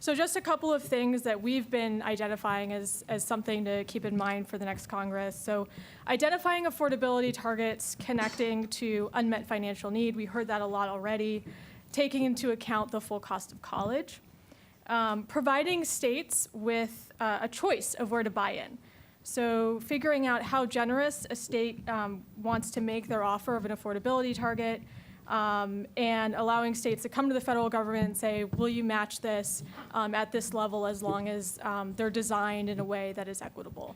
So just a couple of things that we've been identifying as something to keep in mind for the next Congress. So identifying affordability targets connecting to unmet financial need. We heard that a lot already. Taking into account the full cost of college. Providing states with a choice of where to buy in. So figuring out how generous a state wants to make their offer of an affordability target, and allowing states to come to the federal government and say, will you match this at this level as long as they're designed in a way that is equitable.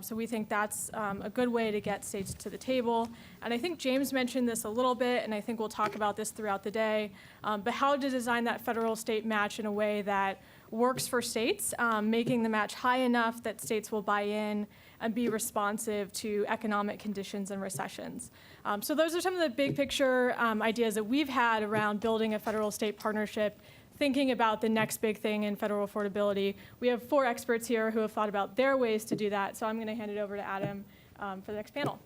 So we think that's a good way to get states to the table. And I think James mentioned this a little bit, and I think we'll talk about this throughout the day, but how to design that federal-state match in a way that works for states, making the match high enough that states will buy in and be responsive to economic conditions and recessions. So those are some of the big picture ideas that we've had around building a federal-state partnership, thinking about the next big thing in federal affordability. We have 4 experts here who have thought about their ways to do that, so I'm going to hand it over to Adam for the next panel.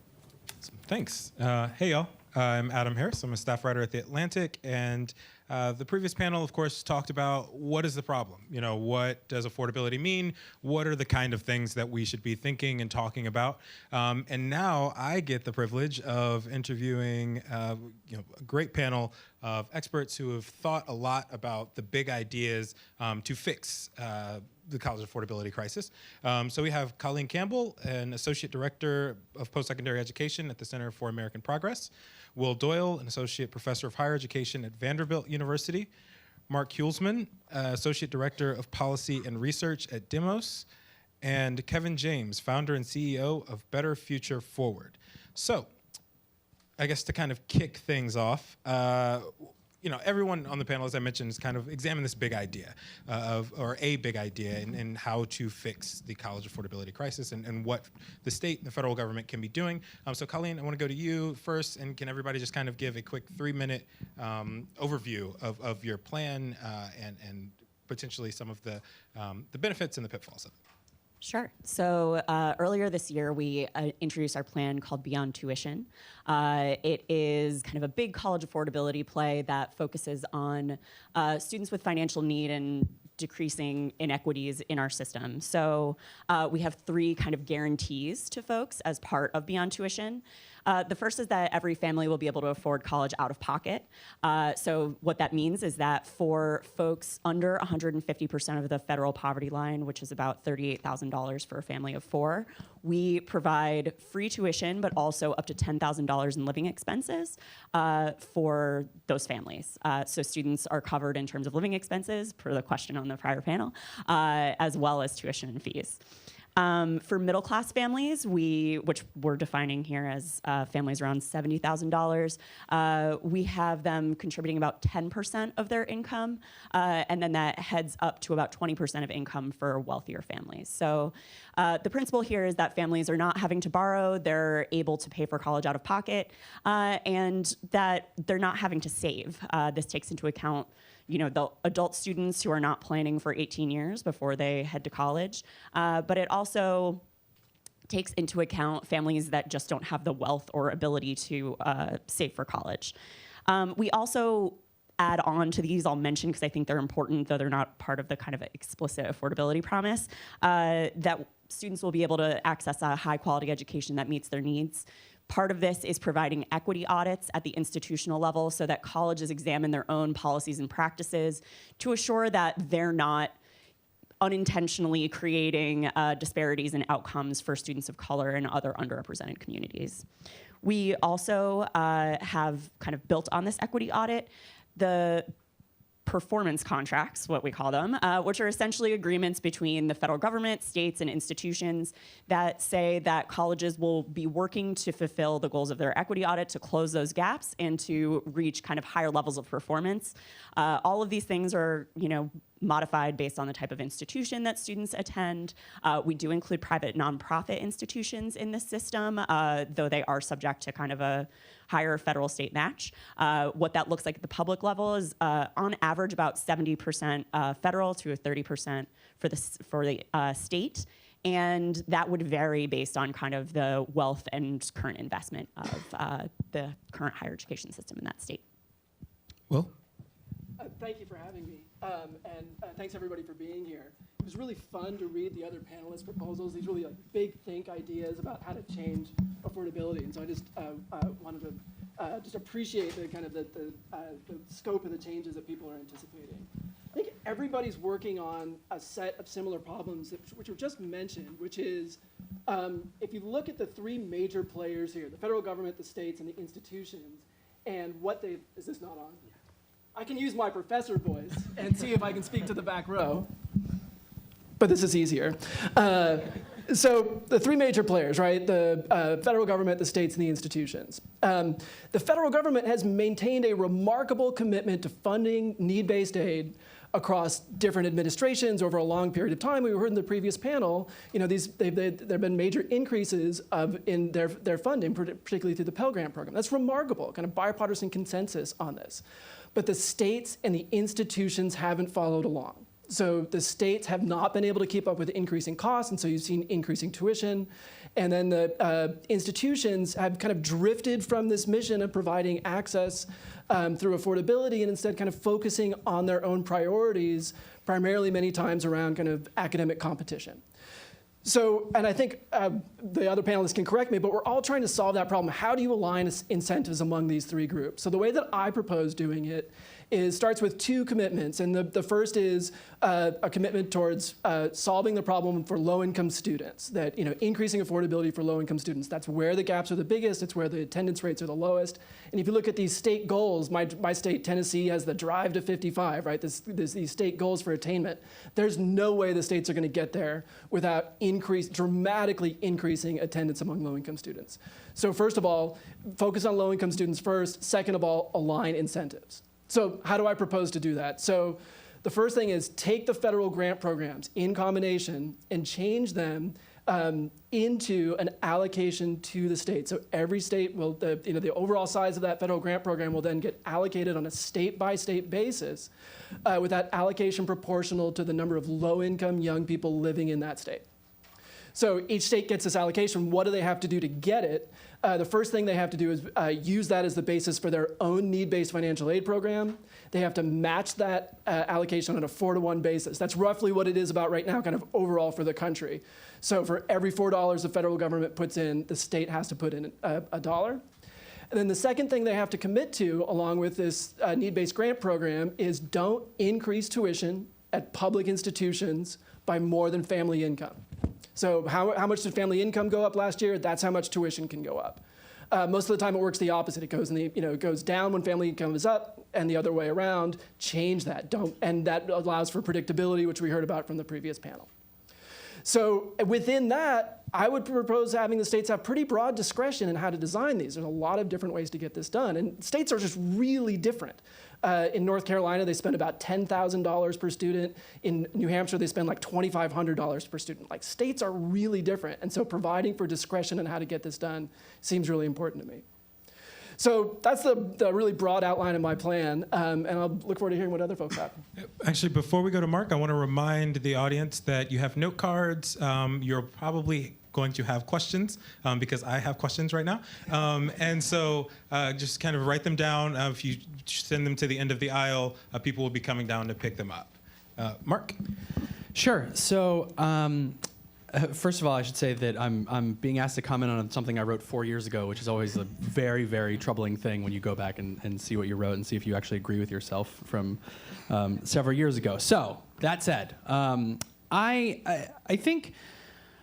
Thanks. Hey, y'all. I'm Adam Harris. I'm a staff writer at The Atlantic, and the previous panel, of course, talked about what is the problem? You know, what does affordability mean? What are the kind of things that we should be thinking and talking about? And now I get the privilege of interviewing a great panel of experts who have thought a lot about the big ideas to fix the college affordability crisis. So we have Colleen Campbell, an Associate Director of Postsecondary Education at the Center for American Progress, Will Doyle, an Associate Professor of Higher Education at Vanderbilt University, Mark HUELSMAN, Associate Director of Policy and Research at Demos, and Kevin James, Founder and CEO of Better Future Forward. So I guess to kind of kick things off, everyone on the panel, as I mentioned, has kind of examined this big idea or a big idea in how to fix the college affordability crisis and what the state and the federal government can be doing. So Colleen, I want to go to you first, and can everybody just kind of give a quick 3-minute overview of your plan and potentially some of the benefits and the pitfalls of it? Sure. So earlier this year, we introduced our plan called Beyond Tuition. It is kind of a big college affordability play that focuses on students with financial need and decreasing inequities in our system. So we have 3 kind of guarantees to folks as part of Beyond Tuition. The first is that every family will be able to afford college out of pocket. So what that means is that for folks under 150% of the federal poverty line, which is about $38,000 for a family of 4, we provide free tuition, but also up to $10,000 in living expenses for those families. So students are covered in terms of living expenses, per the question on the prior panel, as well as tuition and fees. For middle-class families, which we're defining here as families around $70,000, we have them contributing about 10% of their income, and then that heads up to about 20% of income for wealthier families. So the principle here is that families are not having to borrow, they're able to pay for college out of pocket, and that they're not having to save. This takes into account the adult students who are not planning for 18 years before they head to college. But it also takes into account families that just don't have the wealth or ability to save for college. We also add on to these, I'll mention because I think they're important, though they're not part of the kind of explicit affordability promise, that students will be able to access a high quality education that meets their needs. Part of this is providing equity audits at the institutional level so that colleges examine their own policies and practices to assure that they're not unintentionally creating disparities in outcomes for students of color and other underrepresented communities. We also have kind of built on this equity audit the performance contracts, what we call them, which are essentially agreements between the federal government, states, and institutions that say that colleges will be working to fulfill the goals of their equity audit, to close those gaps, and to reach kind of higher levels of performance. All of these things are, modified based on the type of institution that students attend. We do include private nonprofit institutions in this system, though they are subject to kind of a higher federal state match. What that looks like at the public level is on average about 70% federal to 30% for the state. And that would vary based on kind of the wealth and current investment of the current higher education system in that state. Well, thank you for having me. and thanks everybody for being here. It was really fun to read the other panelists' proposals, these really big think ideas about how to change affordability. And so I just wanted to just appreciate the kind of the scope of the changes that people are anticipating. I think everybody's working on a set of similar problems which were just mentioned, which is if you look at the three major players here, the federal government, the states, and the institutions, and what they've, is this not on? I can use my professor voice and see if I can speak to the back row, but this is easier. So the three major players, right? The federal government, the states, and the institutions. The federal government has maintained a remarkable commitment to funding need-based aid across different administrations over a long period of time. We heard in the previous panel, you know, there have been major increases in their funding, particularly through the Pell Grant program. That's remarkable, kind of bipartisan consensus on this. But the states and the institutions haven't followed along. So the states have not been able to keep up with increasing costs, and so you've seen increasing tuition. And then the institutions have kind of drifted from this mission of providing access through affordability and instead kind of focusing on their own priorities, primarily many times around kind of academic competition. So, and I think the other panelists can correct me, but we're all trying to solve that problem. How do you align incentives among these three groups? So the way that I propose doing it starts with two commitments. And the first is a commitment towards solving the problem for low-income students, that, you know, increasing affordability for low-income students. That's where the gaps are the biggest. It's where the attendance rates are the lowest. And if you look at these state goals, my state, Tennessee, has the drive to 55, right? These state goals for attainment. There's no way the states are going to get there without dramatically increasing attendance among low-income students. So first of all, focus on low-income students first. Second of all, align incentives. So how do I propose to do that? So the first thing is take the federal grant programs in combination and change them into an allocation to the state. So every state will, the overall size of that federal grant program will then get allocated on a state-by-state basis with that allocation proportional to the number of low-income young people living in that state. So each state gets this allocation. What do they have to do to get it? The first thing they have to do is use that as the basis for their own need-based financial aid program. They have to match that allocation on a 4-to-1 basis. That's roughly what it is about right now, kind of overall for the country. So for every $4 the federal government puts in, the state has to put in $1. And then the second thing they have to commit to, along with this need-based grant program, is don't increase tuition at public institutions by more than family income. So how much did family income go up last year? That's how much tuition can go up. Most of the time it works the opposite. It goes down when family income is up, and the other way around. Change that. And that allows for predictability, which we heard about from the previous panel. So within that, I would propose having the states have pretty broad discretion in how to design these. There's a lot of different ways to get this done, and states are just really different. In North Carolina, they spend about $10,000 per student. In New Hampshire, they spend like $2,500 per student. Like, states are really different, and so providing for discretion on how to get this done seems really important to me. So that's the really broad outline of my plan, and I'll look forward to hearing what other folks have. Actually, before we go to Mark, I want to remind the audience that you have note cards. You're probably going to have questions because I have questions right now. And so just kind of write them down. If you send them to the end of the aisle, people will be coming down to pick them up. Mark? Sure. So first of all, I should say that I'm being asked to comment on something I wrote 4 years ago, which is always a very, very troubling thing when you go back and see what you wrote and see if you actually agree with yourself from several years ago. So that said, I think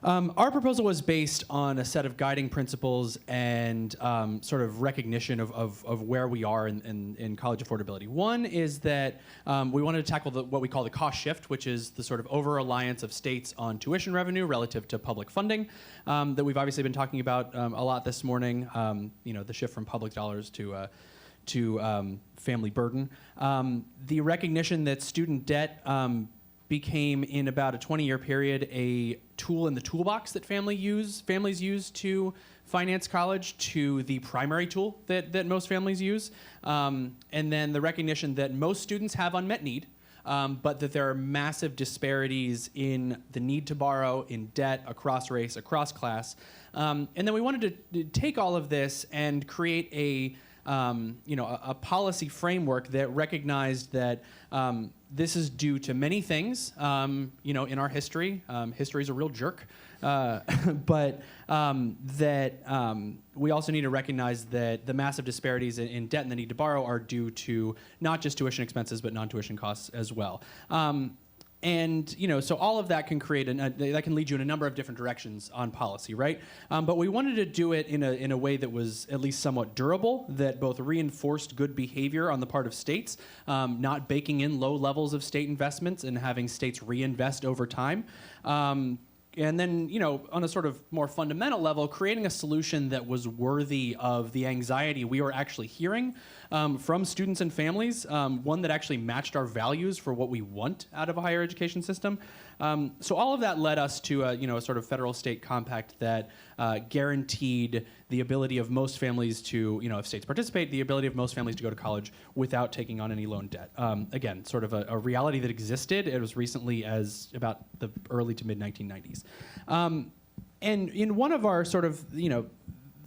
our proposal was based on a set of guiding principles and sort of recognition of where we are in college affordability. One is that we wanted to tackle what we call the cost shift, which is the sort of over-reliance of states on tuition revenue relative to public funding that we've obviously been talking about a lot this morning, the shift from public dollars to family burden. The recognition that student debt became, in about a 20-year period, a tool in the toolbox that families use to finance college, to the primary tool that most families use. And then the recognition that most students have unmet need, but that there are massive disparities in the need to borrow, in debt, across race, across class. And then we wanted to take all of this and create a policy framework that recognized that This is due to many things, in our history. History is a real jerk. But we also need to recognize that the massive disparities in debt and the need to borrow are due to not just tuition expenses, but non-tuition costs as well. So all of that can that can lead you in a number of different directions on policy, right? But we wanted to do it in a way that was at least somewhat durable, that both reinforced good behavior on the part of states, not baking in low levels of state investments and having states reinvest over time. And then, on a sort of more fundamental level, creating a solution that was worthy of the anxiety we were actually hearing from students and families, one that actually matched our values for what we want out of a higher education system. So all of that led us to a sort of federal-state compact that guaranteed the ability of most families to, if states participate, the ability of most families to go to college without taking on any loan debt. Again, sort of a reality that existed. It was recently as about the early to mid-1990s. And in one of our sort of,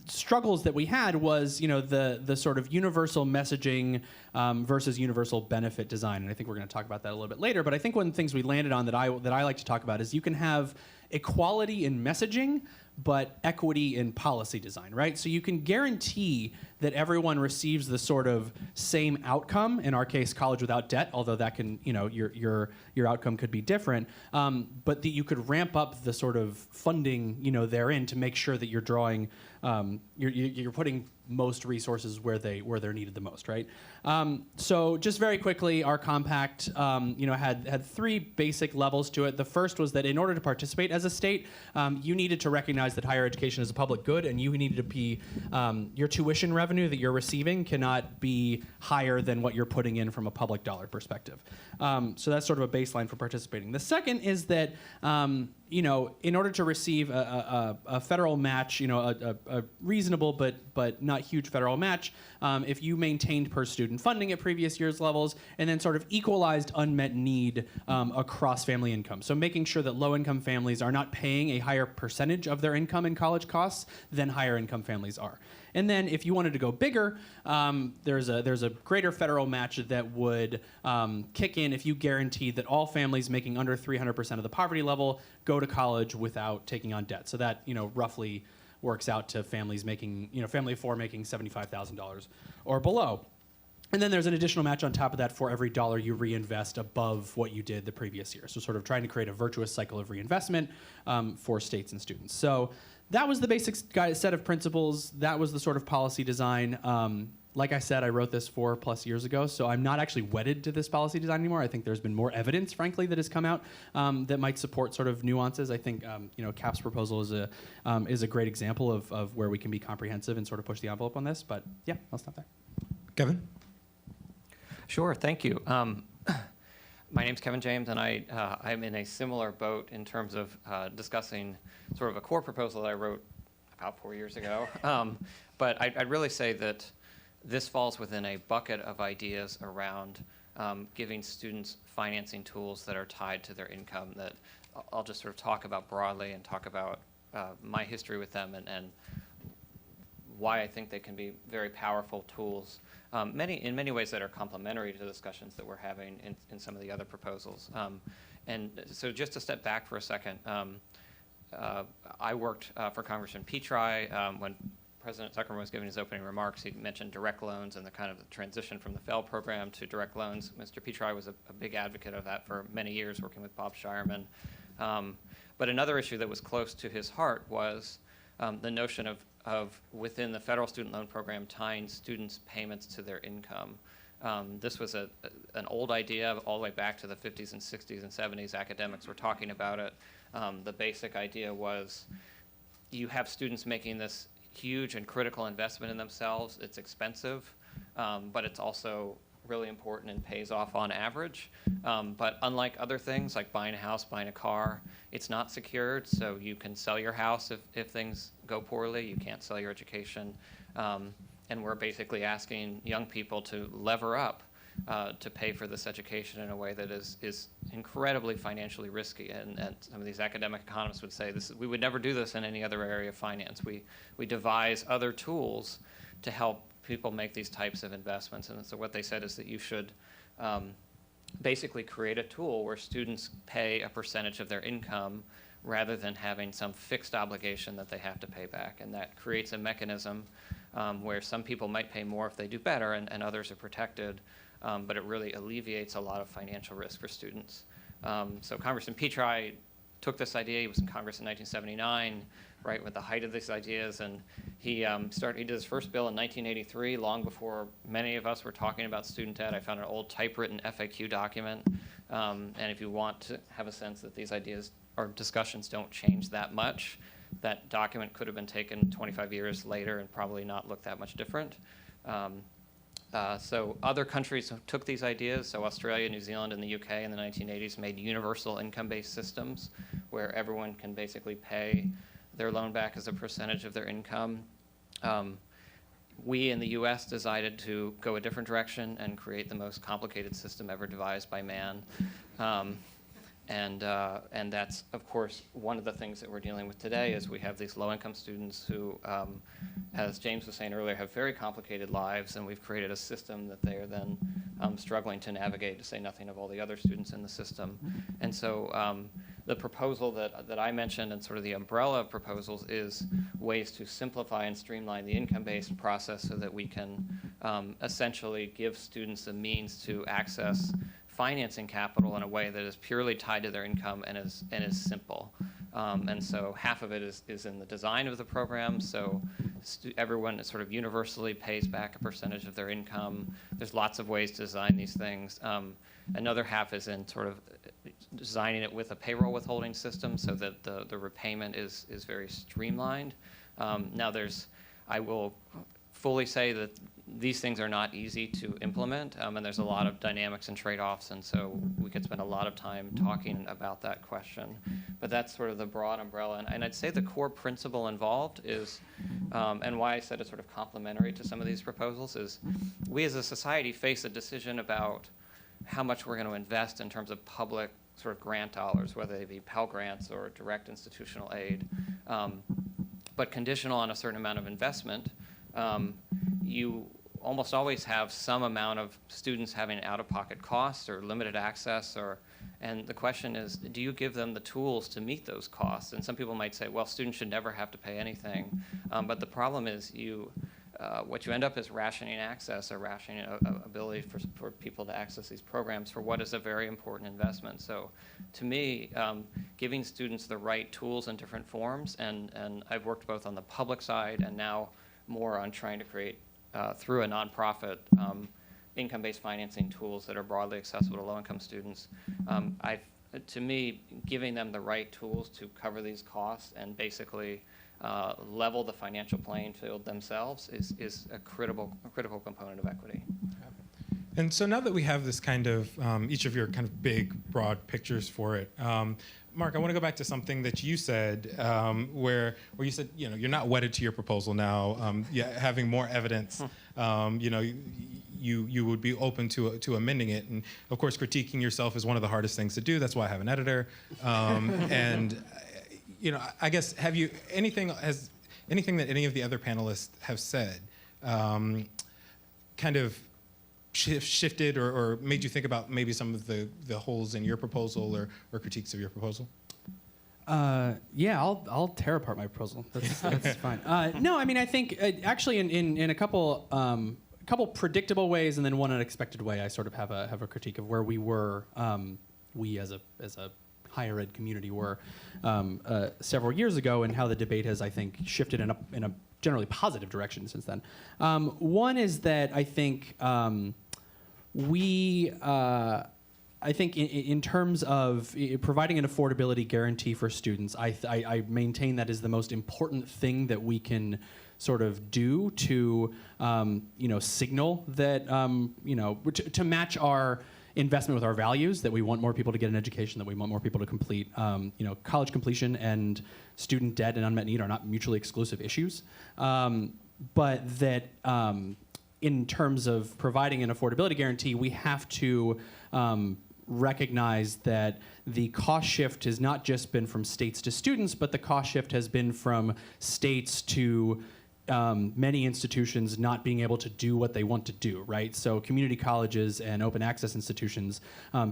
struggles that we had was, the sort of universal messaging versus universal benefit design. And I think we're going to talk about that a little bit later. But I think one of the things we landed on that I like to talk about is you can have equality in messaging, but equity in policy design, right? So you can guarantee that everyone receives the sort of same outcome, in our case, college without debt, although that can, your outcome could be different, but that you could ramp up the sort of funding, therein to make sure that you're drawing, you're putting most resources where they're needed the most, right? So just very quickly, our compact, had three basic levels to it. The first was that in order to participate as a state, you needed to recognize that higher education is a public good, and you needed to be your tuition revenue that you're receiving cannot be higher than what you're putting in from a public dollar perspective. So that's sort of a baseline for participating. The second is that in order to receive a federal match, a reasonable but not huge federal match, if you maintained per student funding at previous year's levels, and then sort of equalized unmet need across family income. So making sure that low-income families are not paying a higher percentage of their income in college costs than higher income families are. And then if you wanted to go bigger, there's a greater federal match that would kick in if you guaranteed that all families making under 300% of the poverty level go to college without taking on debt. So that, roughly works out to families making, family of four making $75,000 or below. And then there's an additional match on top of that for every dollar you reinvest above what you did the previous year. So sort of trying to create a virtuous cycle of reinvestment for states and students. So that was the basic set of principles. That was the sort of policy design. Like I said, I wrote this 4+ years ago, so I'm not actually wedded to this policy design anymore. I think there's been more evidence, frankly, that has come out that might support sort of nuances. I think CAP's proposal is a great example of where we can be comprehensive and sort of push the envelope on this. But yeah, I'll stop there. Kevin? Sure, thank you. My name's Kevin James, and I'm in a similar boat in terms of discussing sort of a core proposal that I wrote about 4 years ago. But I'd really say that this falls within a bucket of ideas around giving students financing tools that are tied to their income that I'll just sort of talk about broadly and talk about my history with them and why I think they can be very powerful tools, in many ways that are complementary to the discussions that we're having in some of the other proposals. And so just to step back for a second, I worked for Congressman Pt.2 when President Zuckerman was giving his opening remarks. He mentioned direct loans and the kind of the transition from the FEL program to direct loans. Mr. Pt.2 was a big advocate of that for many years, working with Bob Shireman. But another issue that was close to his heart was the notion of within the federal student loan program tying students' payments to their income. This was an old idea all the way back to the 50s and 60s and 70s. Academics were talking about it. The basic idea was you have students making this huge and critical investment in themselves. It's expensive, but it's also really important and pays off on average. But unlike other things like buying a house, buying a car, it's not secured, so you can sell your house if things go poorly. You can't sell your education. And we're basically asking young people to lever up to pay for this education in a way that is incredibly financially risky. And some of these academic economists would say we would never do this in any other area of finance. We devise other tools to help people make these types of investments. And so what they said is that you should basically create a tool where students pay a percentage of their income rather than having some fixed obligation that they have to pay back. And that creates a mechanism where some people might pay more if they do better and others are protected, but it really alleviates a lot of financial risk for students. So Congressman Pt.2 took this idea. He was in Congress in 1979, right, with the height of these ideas, and he did his first bill in 1983, long before many of us were talking about student debt. I found an old typewritten FAQ document, and if you want to have a sense that these ideas or discussions don't change that much, that document could have been taken 25 years later and probably not look that much different. So other countries took these ideas. So Australia, New Zealand, and the UK in the 1980s made universal income-based systems where everyone can basically pay their loan back as a percentage of their income. We in the US decided to go a different direction and create the most complicated system ever devised by man. And that's, of course, one of the things that we're dealing with today is we have these low-income students who, as James was saying earlier, have very complicated lives, and we've created a system that they are then struggling to navigate, to say nothing of all the other students in the system. And so the proposal that I mentioned and sort of the umbrella of proposals is ways to simplify and streamline the income-based process so that we can essentially give students the means to access financing capital in a way that is purely tied to their income and is simple. And so half of it is in the design of the program. So everyone sort of universally pays back a percentage of their income. There's lots of ways to design these things. Another half is in sort of designing it with a payroll withholding system so that the repayment is very streamlined. Now I will fully say that these things are not easy to implement, and there's a lot of dynamics and trade-offs, and so we could spend a lot of time talking about that question. But that's sort of the broad umbrella, and I'd say the core principle involved is, and why I said it's sort of complementary to some of these proposals, is we as a society face a decision about how much we're going to invest in terms of public sort of grant dollars, whether they be Pell Grants or direct institutional aid, but conditional on a certain amount of investment. You almost always have some amount of students having out-of-pocket costs or limited access, and the question is, do you give them the tools to meet those costs? And some people might say, well, students should never have to pay anything, but the problem is what you end up is rationing access or rationing ability for people to access these programs for what is a very important investment. So to me, giving students the right tools in different forms, and I've worked both on the public side and now more on trying to create, through a nonprofit, income-based financing tools that are broadly accessible to low-income students. To me, giving them the right tools to cover these costs and basically level the financial playing field themselves is a critical component of equity. And so now that we have this kind of, each of your kind of big, broad pictures for it, Mark, I want to go back to something that you said, where you said, you're not wedded to your proposal now. Having more evidence, you would be open to amending it. And of course, critiquing yourself is one of the hardest things to do. That's why I have an editor. And I guess, anything that any of the other panelists have said kind of shifted or made you think about maybe some of the holes in your proposal or critiques of your proposal? Yeah, I'll tear apart my proposal. That's fine. No, I mean, I think actually in a couple predictable ways and then one unexpected way, I sort of have a critique of where we were, we as a higher ed community were several years ago, and how the debate has, I think, shifted in a generally positive direction since then. One is that I think I think in terms of providing an affordability guarantee for students, I maintain that is the most important thing that we can sort of do to signal that to match our investment with our values, that we want more people to get an education, that we want more people to complete. College completion and student debt and unmet need are not mutually exclusive issues, but that in terms of providing an affordability guarantee, we have to recognize that the cost shift has not just been from states to students, but the cost shift has been from states to many institutions not being able to do what they want to do, right? So community colleges and open access institutions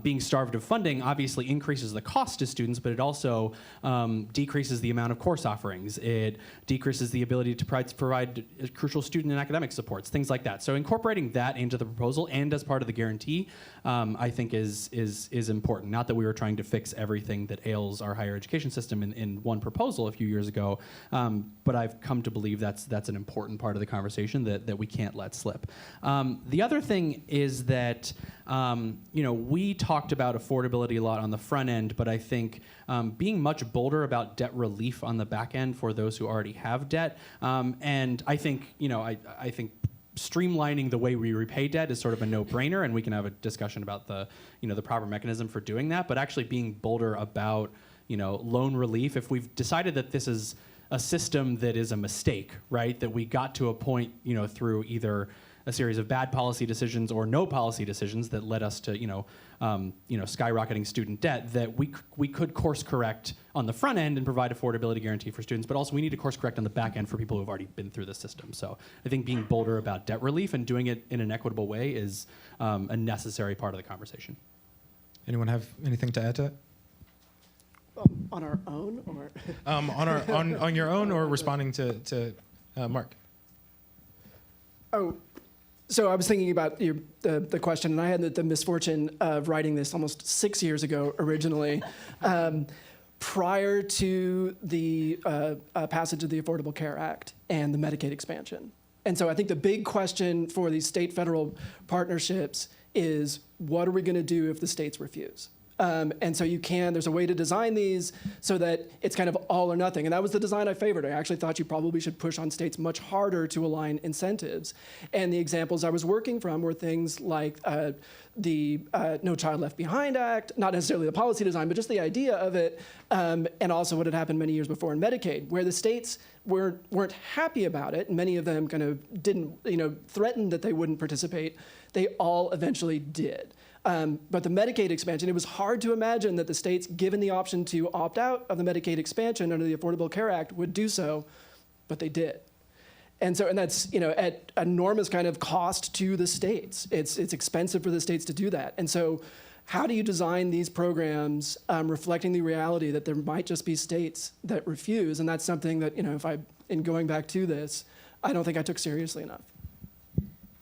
being starved of funding obviously increases the cost to students, but it also decreases the amount of course offerings. It decreases the ability to provide crucial student and academic supports, things like that. So incorporating that into the proposal and as part of the guarantee, I think is important. Not that we were trying to fix everything that ails our higher education system in one proposal a few years ago, but I've come to believe that's an important part of the conversation that we can't let slip. The other thing is that we talked about affordability a lot on the front end, but I think being much bolder about debt relief on the back end for those who already have debt, and I think I think streamlining the way we repay debt is sort of a no-brainer, and we can have a discussion about the proper mechanism for doing that. But actually being bolder about loan relief, if we've decided that this is a system that is a mistake, right? That we got to a point, through either a series of bad policy decisions or no policy decisions that led us to, skyrocketing student debt, that we could course correct on the front end and provide affordability guarantee for students, but also we need to course correct on the back end for people who have already been through the system. So I think being bolder about debt relief and doing it in an equitable way is a necessary part of the conversation. Anyone have anything to add to that? On our own, or on your own, or responding to Mark? oh, so I was thinking about the question, and I had the misfortune of writing this almost 6 years ago originally, prior to the passage of the Affordable Care Act and the Medicaid expansion. And so I think the big question for these state-federal partnerships is, what are we going to do if the states refuse? And so there's a way to design these so that it's kind of all or nothing. And that was the design I favored. I actually thought you probably should push on states much harder to align incentives. And the examples I was working from were things like the No Child Left Behind Act, not necessarily the policy design, but just the idea of it, and also what had happened many years before in Medicaid, where the states weren't happy about it, and many of them kind of didn't, threatened that they wouldn't participate. They all eventually did. But the Medicaid expansion, it was hard to imagine that the states, given the option to opt out of the Medicaid expansion under the Affordable Care Act, would do so, but they did. And that's, at enormous kind of cost to the states. It's expensive for the states to do that. And so how do you design these programs reflecting the reality that there might just be states that refuse? And that's something that, in going back to this, I don't think I took seriously enough.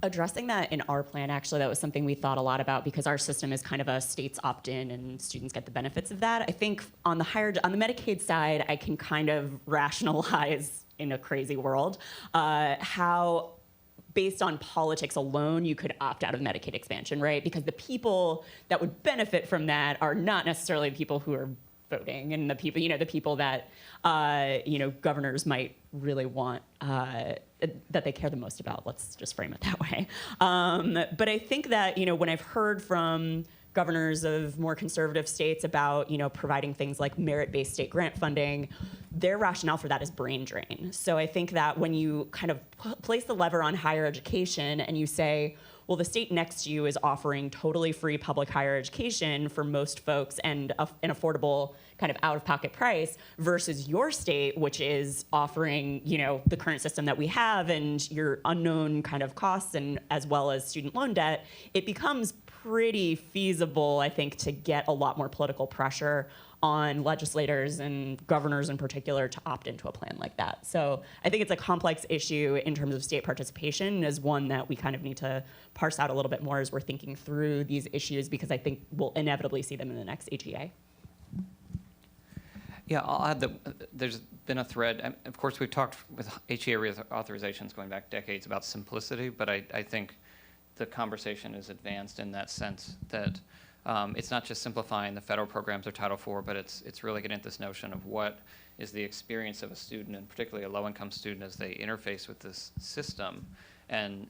Addressing that in our plan, actually, that was something we thought a lot about because our system is kind of a states opt-in and students get the benefits of that. I think on the Medicaid side, I can kind of rationalize in a crazy world how, based on politics alone, you could opt out of Medicaid expansion, right? Because the people that would benefit from that are not necessarily the people who are voting and the people that governors might really want that they care the most about. Let's just frame it that way. But I think that when I've heard from governors of more conservative states about providing things like merit-based state grant funding, their rationale for that is brain drain. So I think that when you kind of place the lever on higher education and you say, well, the state next to you is offering totally free public higher education for most folks and an affordable kind of out-of-pocket price versus your state, which is offering, the current system that we have and your unknown kind of costs and as well as student loan debt, it becomes pretty feasible, I think, to get a lot more political pressure on legislators and governors in particular to opt into a plan like that. So I think it's a complex issue in terms of state participation, as one that we kind of need to parse out a little bit more as we're thinking through these issues, because I think we'll inevitably see them in the next HEA. Yeah, I'll add that there's been a thread. Of course, we've talked with HEA authorizations going back decades about simplicity, but I think the conversation is advanced in that sense that it's not just simplifying the federal programs or Title IV, but it's really getting at this notion of what is the experience of a student, and particularly a low-income student, as they interface with this system. And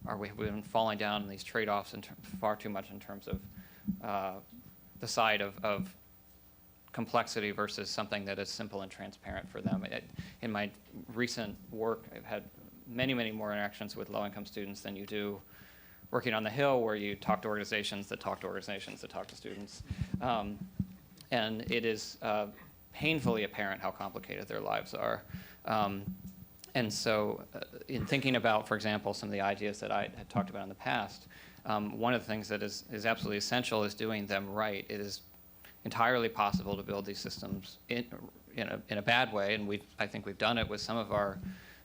are we been falling down in these trade-offs far too much in terms of the side of complexity versus something that is simple and transparent for them. In my recent work, I've had many, many more interactions with low-income students than you do working on the Hill, where you talk to organizations that talk to organizations that talk to students. And it is painfully apparent how complicated their lives are. And so in thinking about, for example, some of the ideas that I had talked about in the past, one of the things that is absolutely essential is doing them right. It is entirely possible to build these systems in a bad way, and I think we've done it with some of our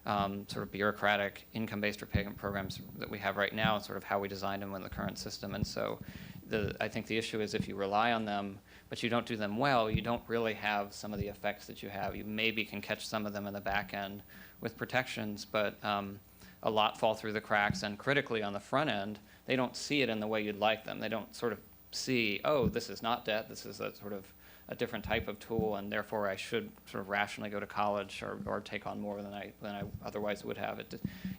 sort of bureaucratic income-based repayment programs that we have right now, and sort of how we designed them in the current system. And so I think the issue is if you rely on them, but you don't do them well, you don't really have some of the effects that you have. You maybe can catch some of them in the back end with protections, but a lot fall through the cracks, and critically on the front end, they don't see it in the way you'd like them. They don't sort of see, oh, this is not debt, this is a sort of a different type of tool, and therefore I should sort of rationally go to college or take on more than I otherwise would have.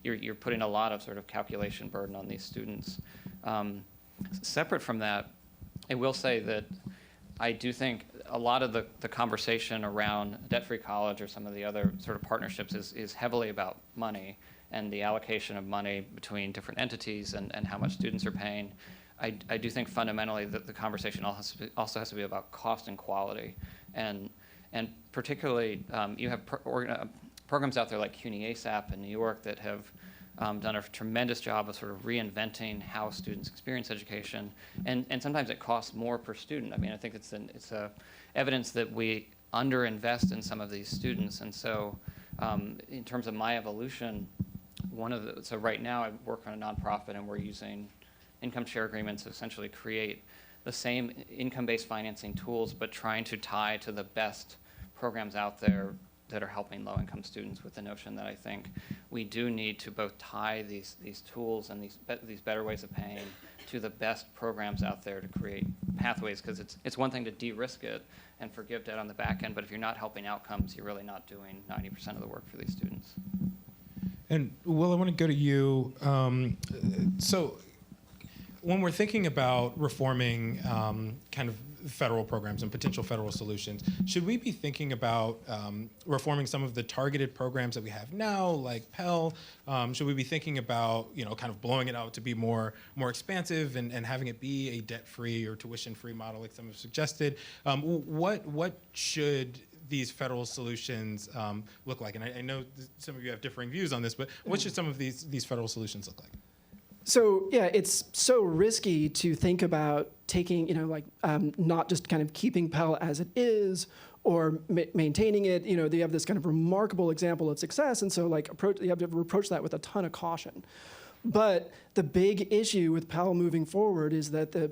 You're putting a lot of sort of calculation burden on these students. Separate from that, I will say that I do think a lot of the conversation around debt-free college or some of the other sort of partnerships is heavily about money and the allocation of money between different entities and how much students are paying. I do think fundamentally that the conversation also has to be about cost and quality. And particularly, you have programs out there like CUNY ASAP in New York that have done a tremendous job of sort of reinventing how students experience education, and sometimes it costs more per student. I mean, I think it's evidence that we underinvest in some of these students, and so in terms of my evolution, so right now I work on a nonprofit, and we're using income share agreements to essentially create the same income-based financing tools, but trying to tie to the best programs out there that are helping low-income students, with the notion that I think we do need to both tie these tools and these better ways of paying to the best programs out there to create pathways, because it's one thing to de-risk it and forgive debt on the back end, but if you're not helping outcomes, you're really not doing 90% of the work for these students. And Will, I want to go to you. So when we're thinking about reforming kind of federal programs and potential federal solutions, should we be thinking about reforming some of the targeted programs that we have now, like Pell? Should we be thinking about, kind of blowing it out to be more expansive and having it be a debt-free or tuition-free model, like some have suggested? What should these federal solutions look like? And I know some of you have differing views on this, but what should some of these federal solutions look like? So yeah, it's so risky to think about taking, not just kind of keeping Pell as it is or maintaining it. They have this kind of remarkable example of success, and so you have to approach that with a ton of caution. But the big issue with Pell moving forward is that the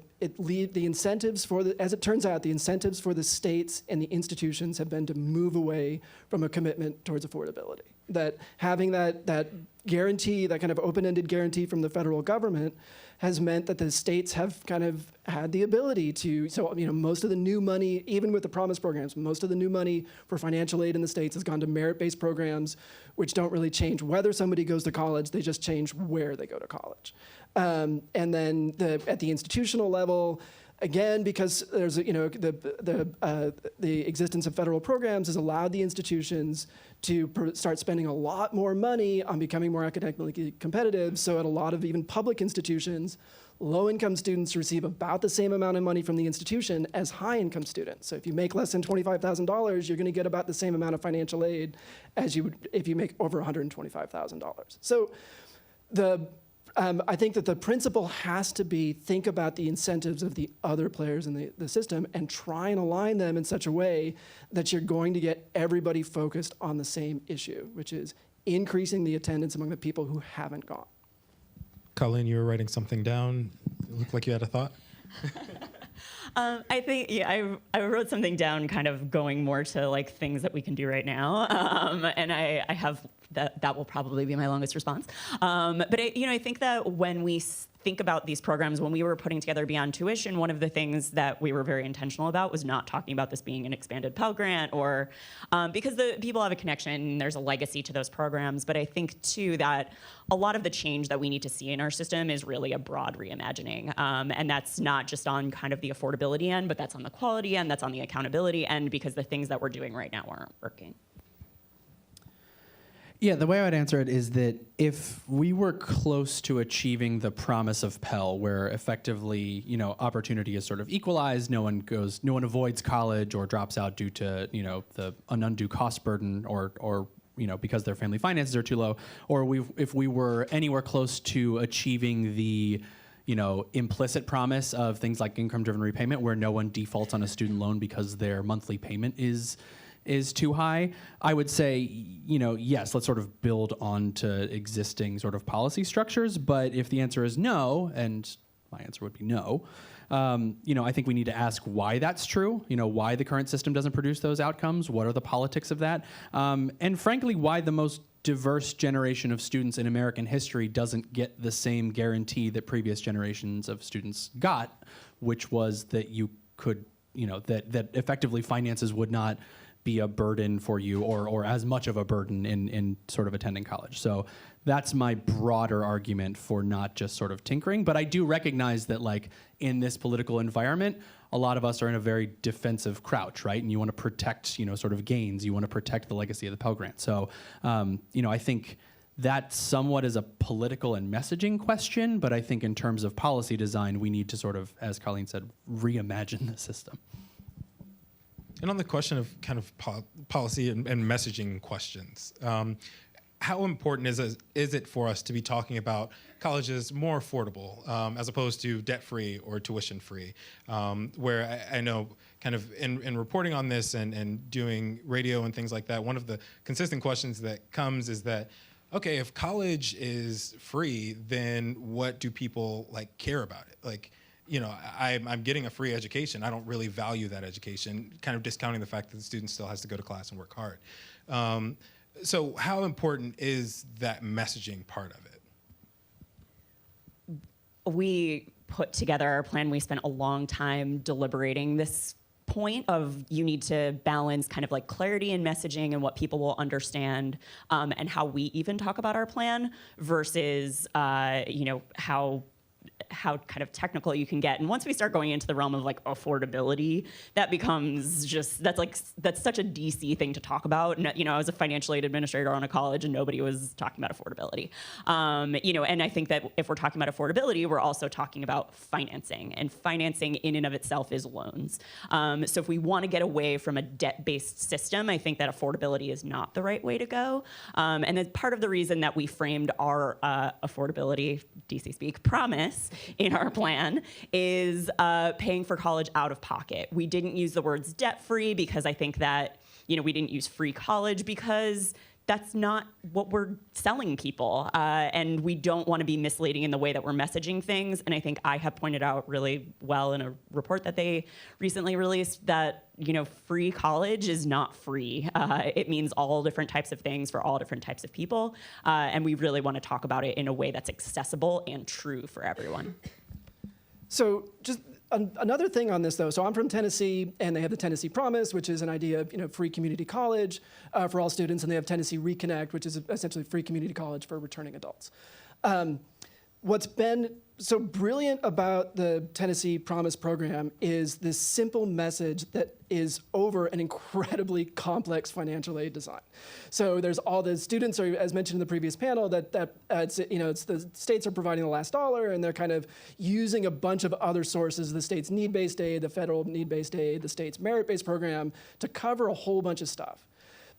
incentives as it turns out, the incentives for the states and the institutions have been to move away from a commitment towards affordability. That having that guarantee, that kind of open-ended guarantee from the federal government, has meant that the states have kind of had the ability to, most of the new money, even with the promise programs, most of the new money for financial aid in the states has gone to merit-based programs, which don't really change whether somebody goes to college, they just change where they go to college. And then at the institutional level, again, because there's the existence of federal programs has allowed the institutions to start spending a lot more money on becoming more academically competitive. So at a lot of even public institutions, low-income students receive about the same amount of money from the institution as high-income students. So if you make less than $25,000, you're going to get about the same amount of financial aid as you would if you make over $125,000. So I think that the principle has to be think about the incentives of the other players in the system and try and align them in such a way that you're going to get everybody focused on the same issue, which is increasing the attendance among the people who haven't gone. Colleen, you were writing something down. It looked like you had a thought. I think, I wrote something down kind of going more to things that we can do right now. And I have, that will probably be my longest response. But I think that when we think about these programs, when we were putting together Beyond Tuition, one of the things that we were very intentional about was not talking about this being an expanded Pell Grant or because the people have a connection, there's a legacy to those programs. But I think too that a lot of the change that we need to see in our system is really a broad reimagining. And that's not just on kind of the affordability end, but that's on the quality end, that's on the accountability end, because the things that we're doing right now aren't working. Yeah, the way I would answer it is that if we were close to achieving the promise of Pell, where effectively, opportunity is sort of equalized, no one avoids college or drops out due to, an undue cost burden or because their family finances are too low, or if we were anywhere close to achieving the implicit promise of things like income-driven repayment, where no one defaults on a student loan because their monthly payment is too high, I would say, yes, let's sort of build onto existing sort of policy structures. But if the answer is no, and my answer would be no, I think we need to ask why that's true, why the current system doesn't produce those outcomes, what are the politics of that, and frankly, why the most diverse generation of students in American history doesn't get the same guarantee that previous generations of students got, which was that you could, that effectively finances would not be a burden for you or as much of a burden in sort of attending college. So that's my broader argument for not just sort of tinkering. But I do recognize that in this political environment, a lot of us are in a very defensive crouch, right? And you want to protect, sort of gains. You want to protect the legacy of the Pell Grant. So, I think that somewhat is a political and messaging question. But I think in terms of policy design, we need to sort of, as Colleen said, reimagine the system. And on the question of kind of policy and messaging questions, how important is it for us to be talking about colleges more affordable as opposed to debt-free or tuition-free? Where I know kind of in reporting on this and doing radio and things like that, one of the consistent questions that comes is that, okay, if college is free, then what do people care about it? I'm getting a free education. I don't really value that education, kind of discounting the fact that the student still has to go to class and work hard. So how important is that messaging part of it? We put together our plan. We spent a long time deliberating this point of you need to balance kind of clarity in messaging and what people will understand, and how we even talk about our plan versus, how kind of technical you can get. And once we start going into the realm of affordability, that becomes that's such a DC thing to talk about. And, I was a financial aid administrator on a college and nobody was talking about affordability. And I think that if we're talking about affordability, we're also talking about financing, and financing in and of itself is loans. So if we want to get away from a debt-based system, I think that affordability is not the right way to go. And then part of the reason that we framed our affordability, DC speak, promise in our plan is paying for college out of pocket. We didn't use the words debt-free because I think that, we didn't use free college because that's not what we're selling people. And we don't want to be misleading in the way that we're messaging things. And I think I have pointed out really well in a report that they recently released that, free college is not free. It means all different types of things for all different types of people. And we really want to talk about it in a way that's accessible and true for everyone. So just another thing on this, though. So I'm from Tennessee, and they have the Tennessee Promise, which is an idea of free community college for all students, and they have Tennessee Reconnect, which is essentially free community college for returning adults. What's been so brilliant about the Tennessee Promise program is this simple message that is over an incredibly complex financial aid design. So there's all the students, are, as mentioned in the previous panel, that it's the states are providing the last dollar, and they're kind of using a bunch of other sources, the state's need-based aid, the federal need-based aid, the state's merit-based program, to cover a whole bunch of stuff.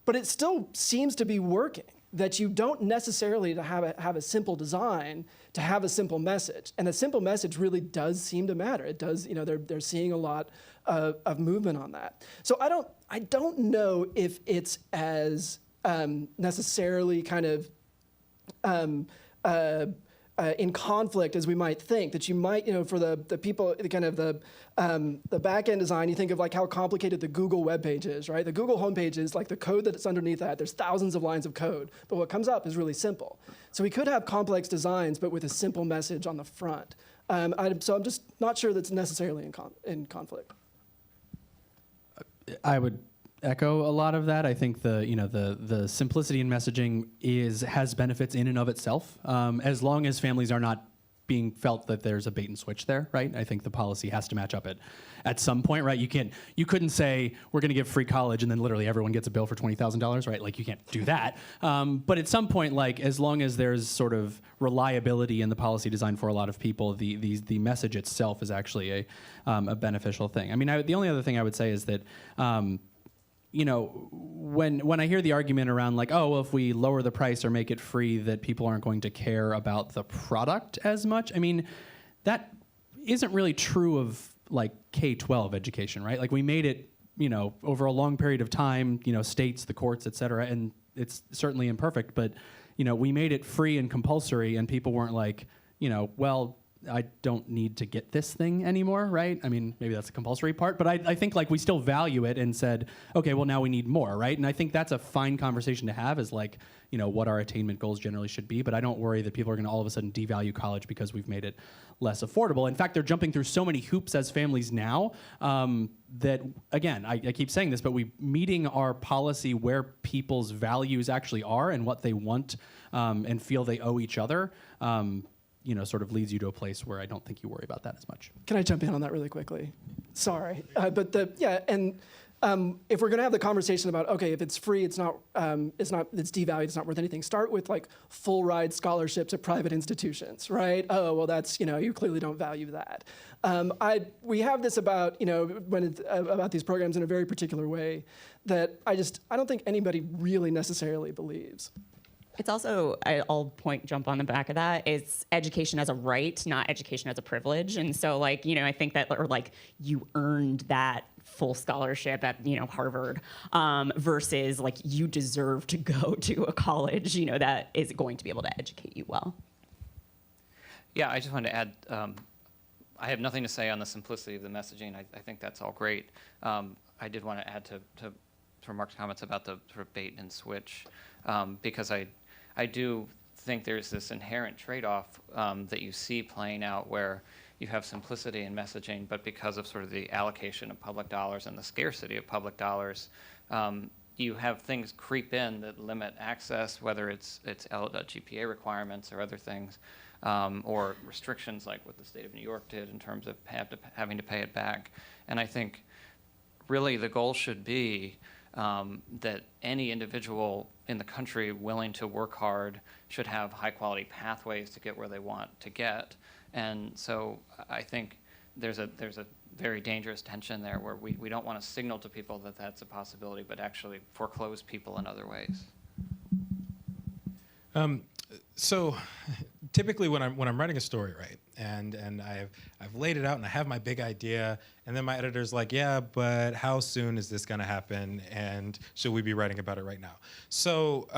But it still seems to be working, that you don't necessarily have a simple design to have a simple message. And the simple message really does seem to matter. It does, they're seeing a lot of movement on that. So I don't know if it's as necessarily kind of in conflict as we might think, that you might, for the people, the back end design, you think of how complicated the Google web page is, right? The Google homepage is the code that's underneath that. There's thousands of lines of code, but what comes up is really simple. So we could have complex designs, but with a simple message on the front. So I'm just not sure that's necessarily in conflict. I would echo a lot of that. I think the simplicity in messaging has benefits in and of itself, as long as families are not being felt that there's a bait and switch there, right? I think the policy has to match up at some point, right? You couldn't say we're going to give free college and then literally everyone gets a bill for $20,000, right? You can't do that. But at some point, as long as there's sort of reliability in the policy design for a lot of people, the message itself is actually a beneficial thing. I mean, the only other thing I would say is that you know, when I hear the argument around like, oh, well, if we lower the price or make it free, that people aren't going to care about the product as much. I mean, that isn't really true of like K-12 education, right? Like we made it, you know, over a long period of time, you know, states, the courts, et cetera, and it's certainly imperfect, but, you know, we made it free and compulsory and people weren't like, you know, well, I don't need to get this thing anymore, right? I mean, maybe that's the compulsory part, but I think like we still value it and said, okay, well now we need more, right? And I think that's a fine conversation to have is like, you know, what our attainment goals generally should be, but I don't worry that people are gonna all of a sudden devalue college because we've made it less affordable. In fact, they're jumping through so many hoops as families now that, again, I keep saying this, but we meeting our policy where people's values actually are and what they want and feel they owe each other, you know, sort of leads you to a place where I don't think you worry about that as much. Can I jump in on that really quickly? Sorry, but if we're gonna have the conversation about, okay, if it's free, it's devalued, it's not worth anything. Start with like full ride scholarships at private institutions, right? Oh, well, that's, you know, you clearly don't value that. We have this about, you know, about these programs in a very particular way that I don't think anybody really necessarily believes. It's also, I'll jump on the back of that, it's education as a right, not education as a privilege. And so like, you know, I think that, or like you earned that full scholarship at, you know, Harvard versus like you deserve to go to a college, you know, that is going to be able to educate you well. Yeah, I just wanted to add, I have nothing to say on the simplicity of the messaging. I think that's all great. I did want to add to Mark's comments about the sort of bait and switch, because I do think there's this inherent trade-off that you see playing out where you have simplicity in messaging, but because of sort of the allocation of public dollars and the scarcity of public dollars, you have things creep in that limit access, whether it's GPA requirements or other things, or restrictions like what the state of New York did in terms of having to pay it back. And I think really the goal should be that any individual in the country willing to work hard should have high quality pathways to get where they want to get. And so I think there's a very dangerous tension there where we don't want to signal to people that that's a possibility, but actually foreclose people in other ways. So typically when I'm writing a story, right, and I've laid it out and I have my big idea, and then my editor's like, yeah, but how soon is this going to happen, and should we be writing about it right now? So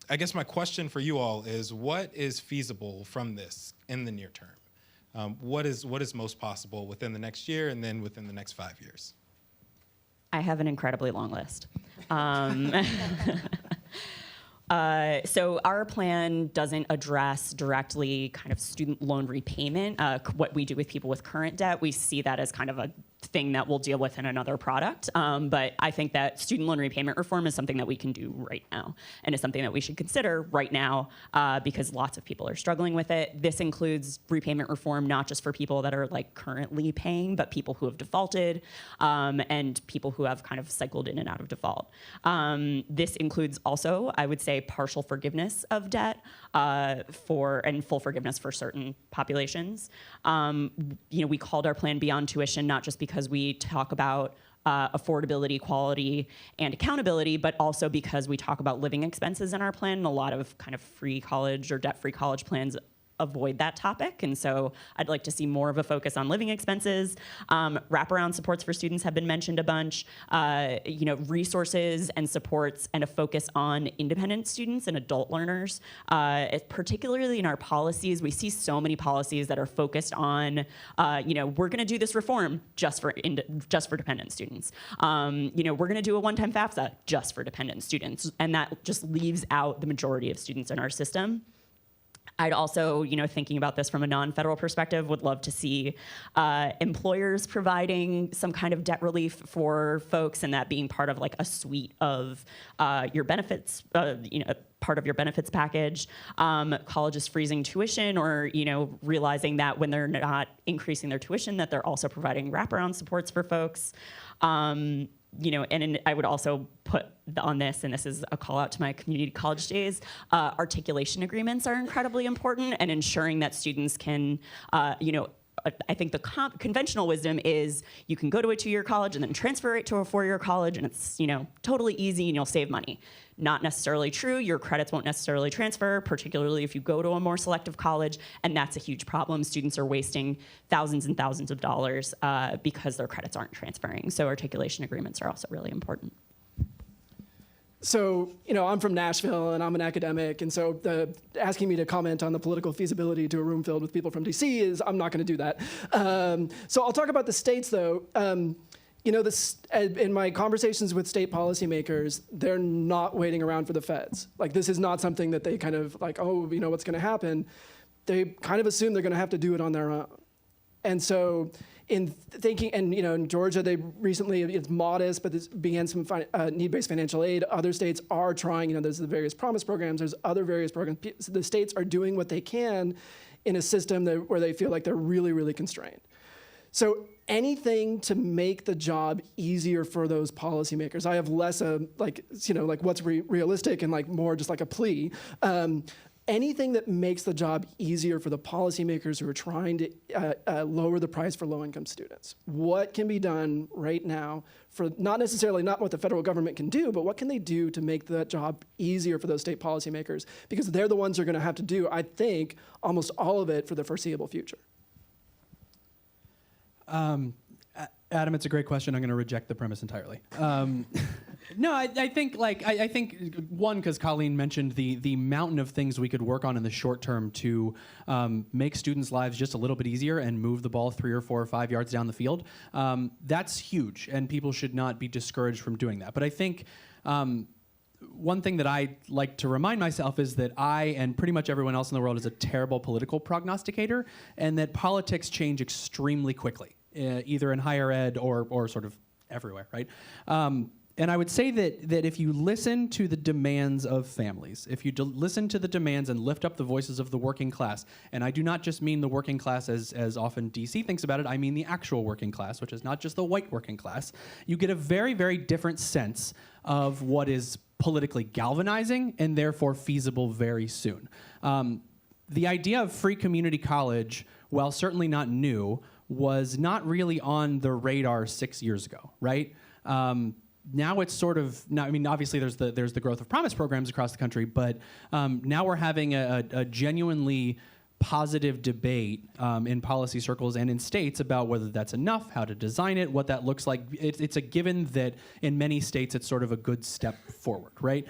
I guess my question for you all is, what is feasible from this in the near term? What is most possible within the next year and then within the next 5 years? I have an incredibly long list. So our plan doesn't address directly kind of student loan repayment, what we do with people with current debt. We see that as kind of a thing that we'll deal with in another product. But I think that student loan repayment reform is something that we can do right now, and is something that we should consider right now because lots of people are struggling with it. This includes repayment reform, not just for people that are like currently paying, but people who have defaulted and people who have kind of cycled in and out of default. This includes also, I would say, partial forgiveness of debt and full forgiveness for certain populations. You know, we called our plan Beyond Tuition, not just because we talk about affordability, quality, and accountability, but also because we talk about living expenses in our plan. And a lot of kind of free college or debt-free college plans avoid that topic. And so I'd like to see more of a focus on living expenses. Wraparound supports for students have been mentioned a bunch. You know, resources and supports and a focus on independent students and adult learners. Particularly in our policies, we see so many policies that are focused on, you know, we're gonna do this reform just for dependent students. You know, we're gonna do a one-time FAFSA just for dependent students. And that just leaves out the majority of students in our system. I'd also, you know, thinking about this from a non-federal perspective, would love to see employers providing some kind of debt relief for folks, and that being part of like a suite of your benefits, you know, part of your benefits package. Colleges freezing tuition, or, you know, realizing that when they're not increasing their tuition, that they're also providing wraparound supports for folks. You know, and I would also put on this, and this is a call out to my community college days, articulation agreements are incredibly important, and ensuring that students can, you know, I think the conventional wisdom is you can go to a 2-year college and then transfer it to a 4-year college, and it's totally easy and you'll save money. Not necessarily true. Your credits won't necessarily transfer, particularly if you go to a more selective college, and that's a huge problem. Students are wasting thousands and thousands of dollars because their credits aren't transferring. So articulation agreements are also really important. So, I'm from Nashville and I'm an academic, and so asking me to comment on the political feasibility to a room filled with people from DC I'm not going to do that. So I'll talk about the states, though. In my conversations with state policymakers, they're not waiting around for the feds. Like, this is not something that they kind of like, oh, what's going to happen. They kind of assume they're going to have to do it on their own. And so in thinking, and in Georgia, they recently, it's modest, but this began some need-based financial aid. Other states are trying, there's the various promise programs, there's other various programs. So the states are doing what they can in a system where they feel like they're really, really constrained. So anything to make the job easier for those policymakers. I have less like what's realistic and more just like a plea. Anything that makes the job easier for the policymakers who are trying to lower the price for low-income students. What can be done right now for not what the federal government can do, but what can they do to make that job easier for those state policymakers? Because they're the ones who are going to have to do, I think, almost all of it for the foreseeable future. Adam, it's a great question. I'm going to reject the premise entirely. No, I think one, because Colleen mentioned the mountain of things we could work on in the short term to make students' lives just a little bit easier and move the ball 3 or 4 or 5 yards down the field. That's huge, and people should not be discouraged from doing that. But I think one thing that I like to remind myself is that I and pretty much everyone else in the world is a terrible political prognosticator, and that politics change extremely quickly, either in higher ed or sort of everywhere, right? And I would say that if you listen to the demands of families, if you listen to the demands and lift up the voices of the working class, and I do not just mean the working class as often DC thinks about it, I mean the actual working class, which is not just the white working class, you get a very, very different sense of what is politically galvanizing and therefore feasible very soon. The idea of free community college, while certainly not new, was not really on the radar 6 years ago, right? Now it's sort of, obviously there's the growth of promise programs across the country, but now we're having a genuinely positive debate in policy circles and in states about whether that's enough, how to design it, what that looks like. It's a given that in many states it's sort of a good step forward, right?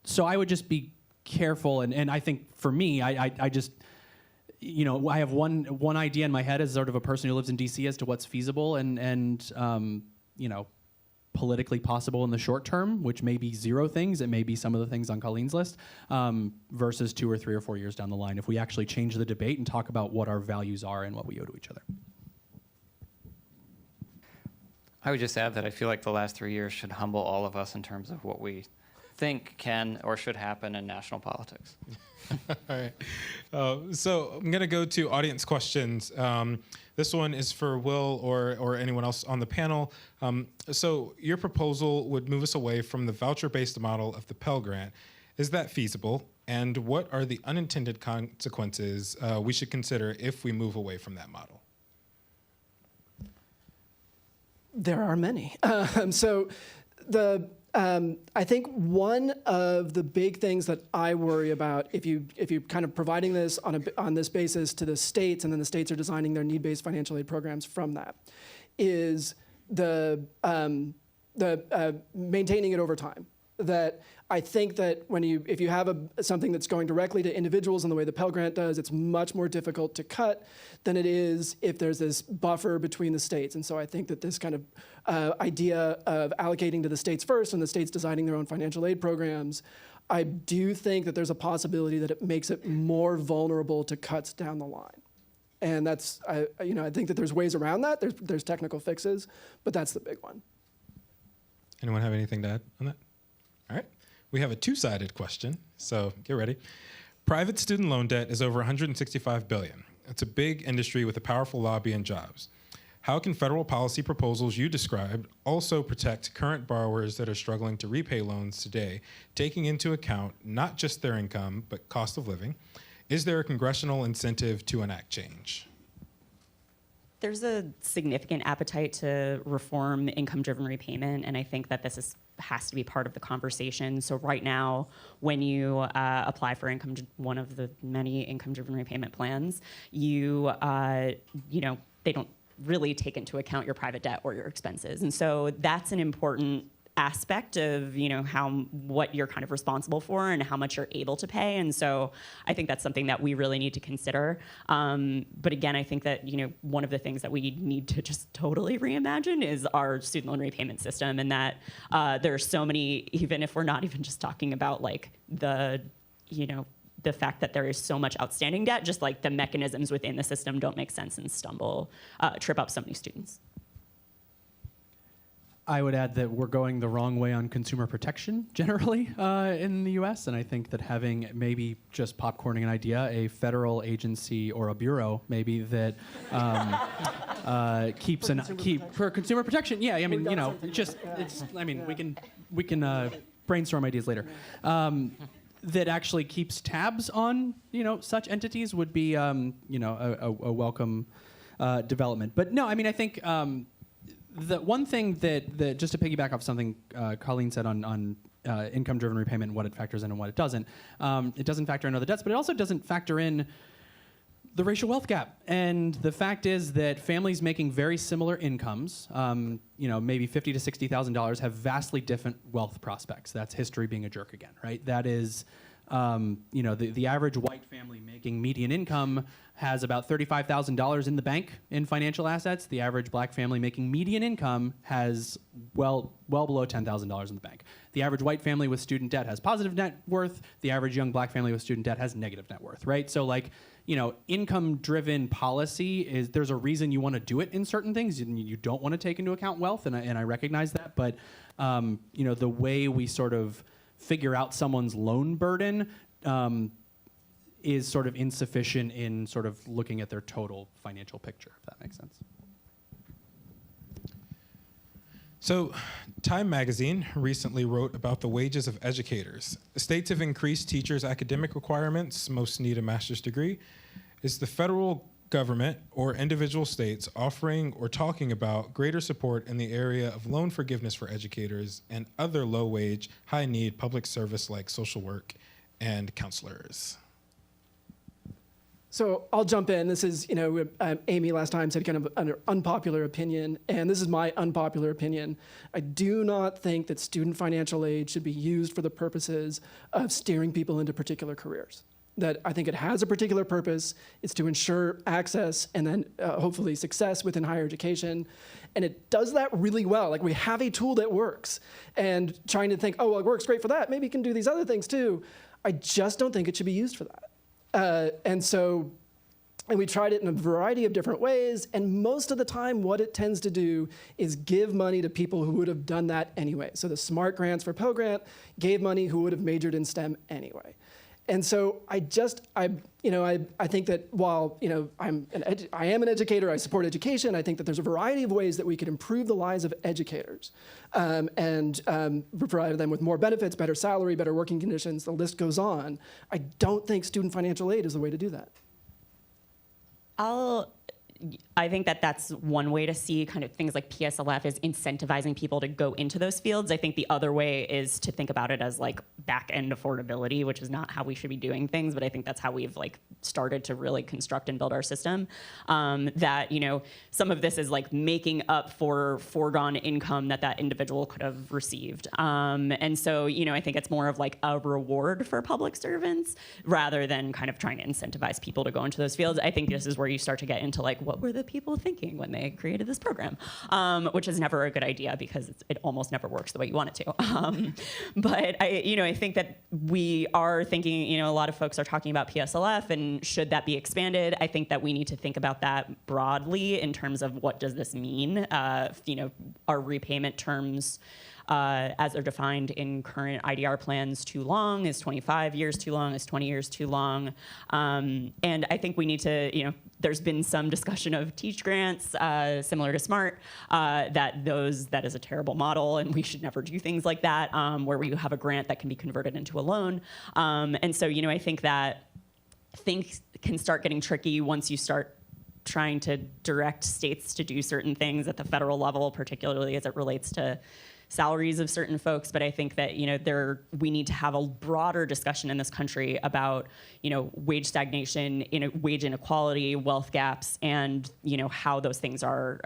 So I would just be careful, and I think for me, I just, I have one idea in my head as sort of a person who lives in DC as to what's feasible and politically possible in the short term, which may be 0 things. It may be some of the things on Colleen's list, versus 2 or 3 or 4 years down the line if we actually change the debate and talk about what our values are and what we owe to each other. I would just add that I feel like the last 3 years should humble all of us in terms of what we think can or should happen in national politics. All right. So I'm going to go to audience questions. This one is for Will or anyone else on the panel. So your proposal would move us away from the voucher-based model of the Pell Grant. Is that feasible? And what are the unintended consequences we should consider if we move away from that model? There are many. I think one of the big things that I worry about, if you kind of providing this on this basis to the states, and then the states are designing their need-based financial aid programs from that, is the maintaining it over time. That I think that if you have something that's going directly to individuals in the way the Pell Grant does, it's much more difficult to cut than it is if there's this buffer between the states. And so I think that this kind of idea of allocating to the states first and the states designing their own financial aid programs, I do think that there's a possibility that it makes it more vulnerable to cuts down the line. And that's, I think that there's ways around that. There's technical fixes, but that's the big one. Anyone have anything to add on that? All right. We have a 2-sided question, so get ready. Private student loan debt is over $165 billion. It's a big industry with a powerful lobby and jobs. How can federal policy proposals you described also protect current borrowers that are struggling to repay loans today, taking into account not just their income, but cost of living? Is there a congressional incentive to enact change? there's a significant appetite to reform income-driven repayment, and I think that has to be part of the conversation. So right now, when you apply for one of the many income-driven repayment plans, they don't really take into account your private debt or your expenses, and so that's an important aspect of what you're kind of responsible for and how much you're able to pay. And so I think that's something that we really need to consider. But again, I think that one of the things that we need to just totally reimagine is our student loan repayment system, and that there are so many, even if we're not even just talking about like the fact that there is so much outstanding debt, just like the mechanisms within the system don't make sense and trip up so many students. I would add that we're going the wrong way on consumer protection generally in the US, and I think that having maybe just popcorning an idea, a federal agency or a bureau maybe that for consumer protection. Yeah, I mean, we can brainstorm ideas later. That actually keeps tabs on such entities would be a welcome development. But no, I mean, I think. The one thing that just to piggyback off something Colleen said on income-driven repayment and what it factors in and what it doesn't factor in other debts, but it also doesn't factor in the racial wealth gap. And the fact is that families making very similar incomes, maybe $50,000 to $60,000, have vastly different wealth prospects. That's history being a jerk again, right? That is, the average white family making median income has about $35,000 in the bank in financial assets. The average black family making median income has well below $10,000 in the bank. The average white family with student debt has positive net worth. The average young black family with student debt has negative net worth, right? So income-driven policy there's a reason you want to do it in certain things. You don't want to take into account wealth, and I recognize that. But, the way we sort of figure out someone's loan burden is sort of insufficient in sort of looking at their total financial picture, if that makes sense. So, Time magazine recently wrote about the wages of educators. States have increased teachers' academic requirements. Most need a master's degree. Is the federal government or individual states offering or talking about greater support in the area of loan forgiveness for educators and other low-wage, high-need public service like social work and counselors? So I'll jump in. This is, Amy last time said kind of an unpopular opinion, and this is my unpopular opinion. I do not think that student financial aid should be used for the purposes of steering people into particular careers. That I think it has a particular purpose. It's to ensure access and then hopefully success within higher education. And it does that really well. Like, we have a tool that works. And trying to think, oh, well, it works great for that. Maybe it can do these other things too. I just don't think it should be used for that. And we tried it in a variety of different ways, and most of the time what it tends to do is give money to people who would have done that anyway. So the SMART grants for Pell Grant gave money who would have majored in STEM anyway. And so I think that while I am an educator, I support education, I think that there's a variety of ways that we could improve the lives of educators and provide them with more benefits, better salary, better working conditions, the list goes on. I don't think student financial aid is the way to do that. I think that that's one way to see kind of things like PSLF is incentivizing people to go into those fields. I think the other way is to think about it as like back-end affordability, which is not how we should be doing things, but I think that's how we've like started to really construct and build our system. That, some of this is like making up for foregone income that individual could have received. And so, I think it's more of like a reward for public servants rather than kind of trying to incentivize people to go into those fields. I think this is where you start to get into like, what were the people thinking when they created this program? Which is never a good idea because it almost never works the way you want it to. But I think that we are thinking, a lot of folks are talking about PSLF and should that be expanded? I think that we need to think about that broadly in terms of what does this mean? Are repayment terms as they're defined in current IDR plans too long? Is 25 years too long? Is 20 years too long? And I think we need to, there's been some discussion of teach grants similar to SMART, that is a terrible model and we should never do things like that, where you have a grant that can be converted into a loan. And so, I think that things can start getting tricky once you start trying to direct states to do certain things at the federal level, particularly as it relates to salaries of certain folks. But I think that, we need to have a broader discussion in this country about, wage stagnation, wage inequality, wealth gaps, and, how those things are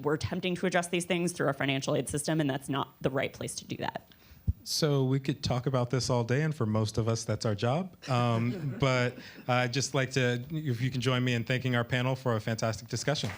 we're attempting to address these things through our financial aid system, and that's not the right place to do that. So we could talk about this all day, and for most of us, that's our job. But I'd just like to, if you can join me in thanking our panel for a fantastic discussion.